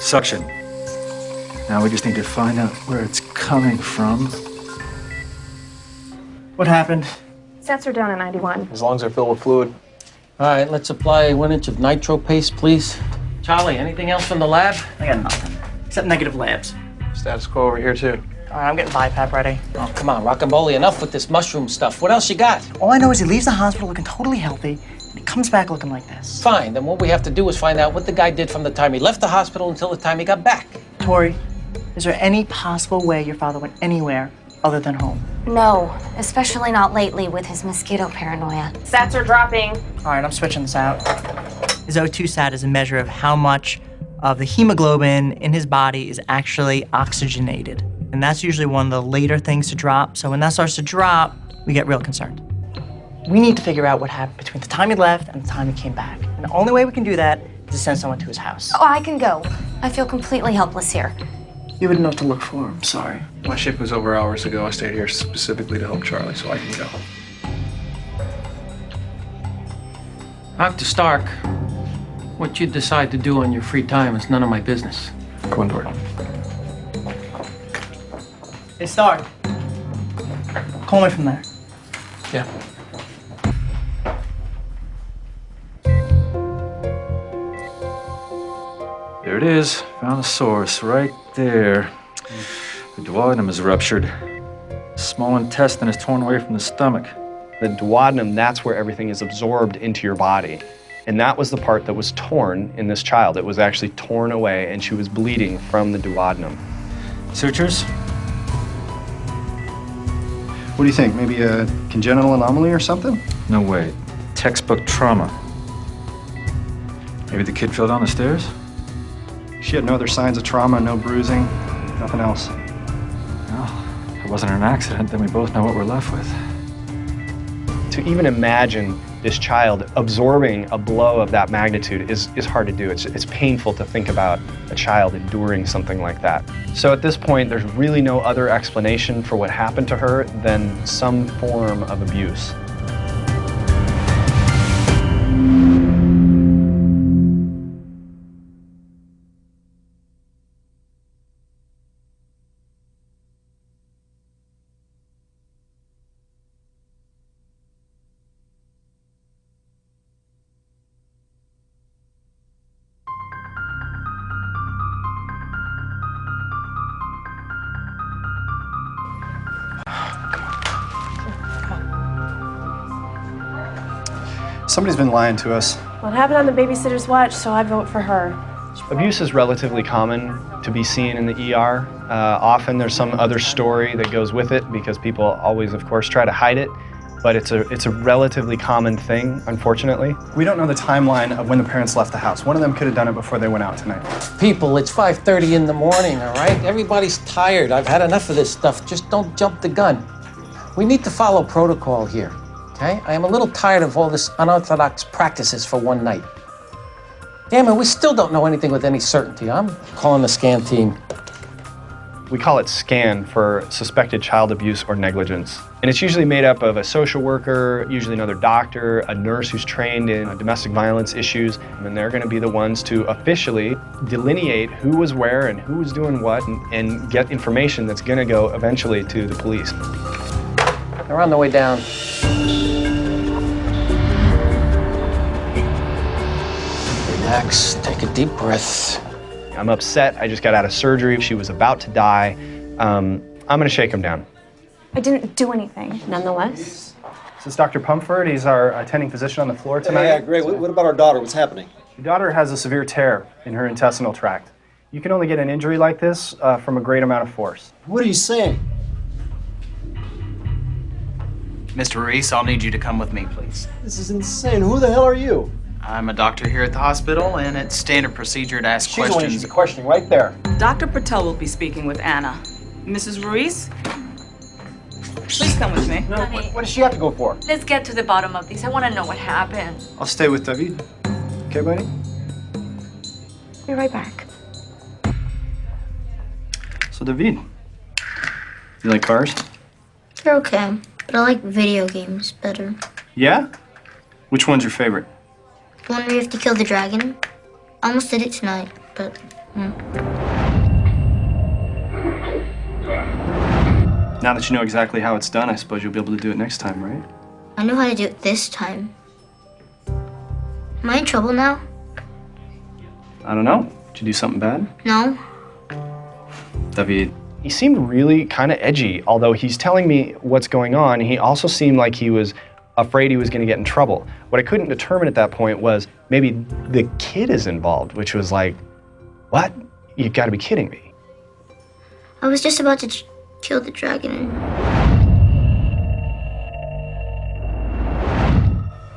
Suction. Now we just need to find out where it's coming from. What happened? Sets are down at 91. As long as they're filled with fluid. All right, let's apply 1 inch of nitro paste, please. Charlie, anything else from the lab? I got nothing, except negative labs. Status quo over here, too. All right, I'm getting BiPAP ready. Oh, come on, Rocambole, enough with this mushroom stuff. What else you got? All I know is he leaves the hospital looking totally healthy, and he comes back looking like this. Fine, then what we have to do is find out what the guy did from the time he left the hospital until the time he got back. Tori, is there any possible way your father went anywhere other than home? No, especially not lately with his mosquito paranoia. Sats are dropping. All right, I'm switching this out. His O2 sat is a measure of how much of the hemoglobin in his body is actually oxygenated. And that's usually one of the later things to drop. So when that starts to drop, we get real concerned. We need to figure out what happened between the time he left and the time he came back. And the only way we can do that is to send someone to his house. Oh, I can go. I feel completely helpless here. You wouldn't know what to look for, I'm sorry. My shift was over hours ago. I stayed here specifically to help Charlie, so I can go. Dr. Stark, what you decide to do on your free time is none of my business. Go indoor. Hey, Stark. Call me from there. Yeah. There it is. Found the source right there. The duodenum is ruptured. Small intestine is torn away from the stomach. The duodenum, that's where everything is absorbed into your body. And that was the part that was torn in this child. It was actually torn away, and she was bleeding from the duodenum. Sutures? What do you think? Maybe a congenital anomaly or something? No way. Textbook trauma. Maybe the kid fell down the stairs? She had no other signs of trauma, no bruising, nothing else. Well, if it wasn't an accident, then we both know what we're left with. To even imagine this child absorbing a blow of that magnitude is hard to do. It's painful to think about a child enduring something like that. So at this point, there's really no other explanation for what happened to her than some form of abuse. Somebody's been lying to us. Well, it happened on the babysitter's watch, so I vote for her. Abuse is relatively common to be seen in the ER. Often there's some other story that goes with it because people always, of course, try to hide it. But it's a relatively common thing, unfortunately. We don't know the timeline of when the parents left the house. One of them could have done it before they went out tonight. People, it's 5:30 in the morning, all right? Everybody's tired. I've had enough of this stuff. Just don't jump the gun. We need to follow protocol here, okay? I am a little tired of all this unorthodox practices for one night. Damn it, we still don't know anything with any certainty. I'm calling the scan team. We call it SCAN for suspected child abuse or negligence. And it's usually made up of a social worker, usually another doctor, a nurse who's trained in domestic violence issues, and they're going to be the ones to officially delineate who was where and who was doing what and get information that's going to go eventually to the police. They're on the way down. Relax, take a deep breath. I'm upset. I just got out of surgery. She was about to die. I'm going to shake him down. I didn't do anything. Nonetheless. This is Dr. Pumford. He's our attending physician on the floor tonight. Yeah, great. What about our daughter? What's happening? Your daughter has a severe tear in her intestinal tract. You can only get an injury like this from a great amount of force. What are you saying? Mr. Ruiz, I'll need you to come with me, please. This is insane. Who the hell are you? I'm a doctor here at the hospital, and it's standard procedure to ask She's the one you questions. should be questioning right there. Dr. Patel will be speaking with Anna. Mrs. Ruiz, please come with me. No, what does she have to go for? Let's get to the bottom of this. I want to know what happened. I'll stay with David. Okay, buddy? Be right back. So, David, you like cars? They're okay, but I like video games better. Yeah? Which one's your favorite? The one where you have to kill the dragon. I almost did it tonight, but Now that you know exactly how it's done, I suppose you'll be able to do it next time, right? I know how to do it this time. Am I in trouble now? I don't know. Did you do something bad? No. David. He seemed really kind of edgy. Although he's telling me what's going on, he also seemed like he was afraid he was going to get in trouble. What I couldn't determine at that point was maybe the kid is involved, which was like, what? You've got to be kidding me. I was just about to kill the dragon.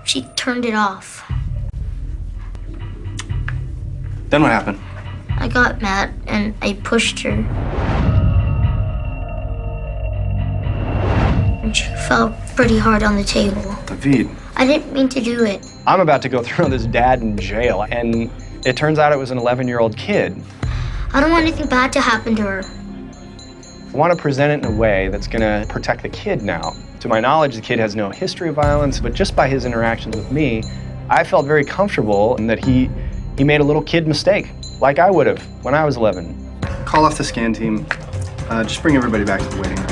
She turned it off. Then what happened? I got mad and I pushed her. And she fell pretty hard on the table. David. I didn't mean to do it. I'm about to go throw this dad in jail, and it turns out it was an 11-year-old kid. I don't want anything bad to happen to her. I want to present it in a way that's going to protect the kid now. To my knowledge, the kid has no history of violence, but just by his interactions with me, I felt very comfortable in that he made a little kid mistake, like I would have when I was 11. Call off the scan team. Just bring everybody back to the waiting room.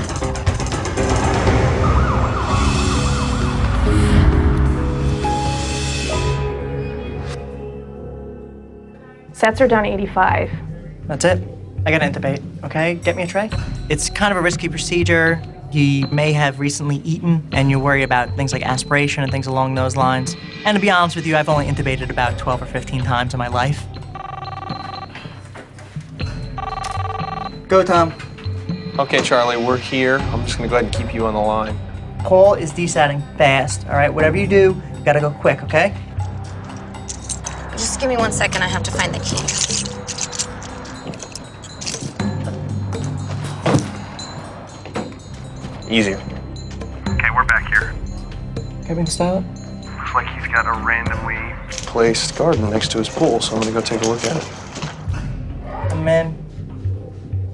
Sats are down 85. That's it. I gotta intubate, okay? Get me a tray. It's kind of a risky procedure. He may have recently eaten, and you worry about things like aspiration and things along those lines. And to be honest with you, I've only intubated about 12 or 15 times in my life. Go, Tom. Okay, Charlie, we're here. I'm just gonna go ahead and keep you on the line. Cole is desatting fast, all right? Whatever you do, you gotta go quick, okay? Just give me 1 second. I have to find the key. Easier. Okay, we're back here. Kevin Style? Looks like he's got a randomly Placed garden next to his pool, so I'm gonna go take a look at it. Man.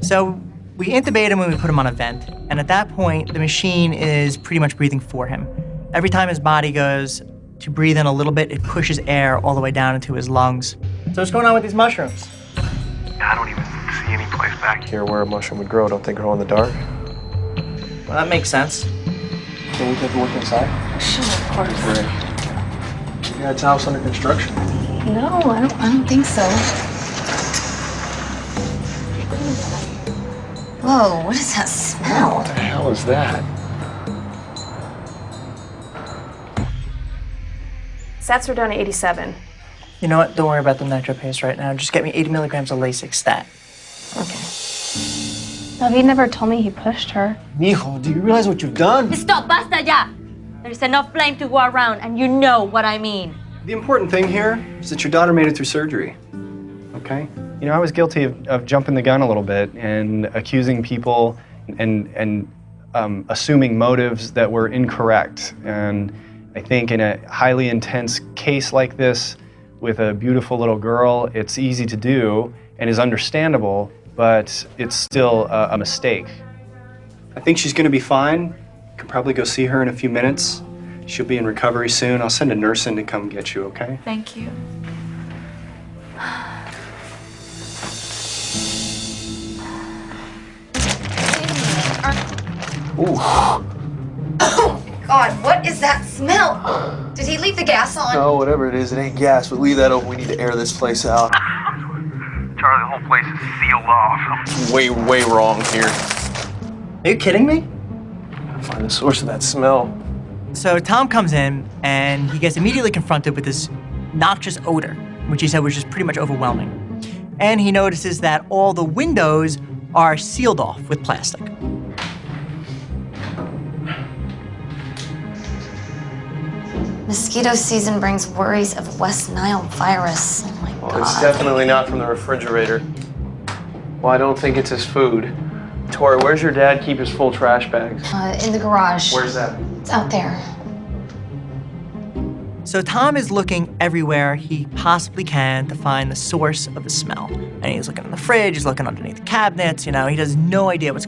So we intubate him when we put him on a vent, and at that point, the machine is pretty much breathing for him. Every time his body goes to breathe in a little bit, it pushes air all the way down into his lungs. So what's going on with these mushrooms? I don't even see any place back here. Here where a mushroom would grow, don't they grow in the dark? Well, that makes sense. Can we take a look inside? Sure, of course. Great. Your dad's house under construction. No, I don't think so. Whoa, what is that smell? What the hell is that? Sats are down to 87. You know what? Don't worry about the nitro paste right now. Just get me 80 milligrams of Lasix stat. David never told me he pushed her. Mijo, do you realize what you've done? Stop, basta ya! There's enough blame to go around, and you know what I mean. The important thing here is that your daughter made it through surgery, okay? You know, I was guilty of jumping the gun a little bit and accusing people and assuming motives that were incorrect. And I think in a highly intense case like this, with a beautiful little girl, it's easy to do and is understandable, but it's still a mistake. I think she's gonna be fine. You can probably go see her in a few minutes. She'll be in recovery soon. I'll send a nurse in to come get you, okay? Thank you. Ooh. Oh, God, what is that smell? Did he leave the gas on? No, whatever it is, it ain't gas. But leave that open. We need to air this place out. Charlie, the whole place is sealed off. Way, way wrong here. Are you kidding me? Find the source of that smell. So Tom comes in, and he gets immediately confronted with this noxious odor, which he said was just pretty much overwhelming. And he notices that all the windows are sealed off with plastic. Mosquito season brings worries of West Nile virus. Oh my God. It's definitely not from the refrigerator. Well, I don't think it's his food. Tori, where's your dad keep his full trash bags? In the garage. Where's that? It's out there. So Tom is looking everywhere he possibly can to find the source of the smell. And he's looking in the fridge, he's looking underneath the cabinets, you know, he has no idea what's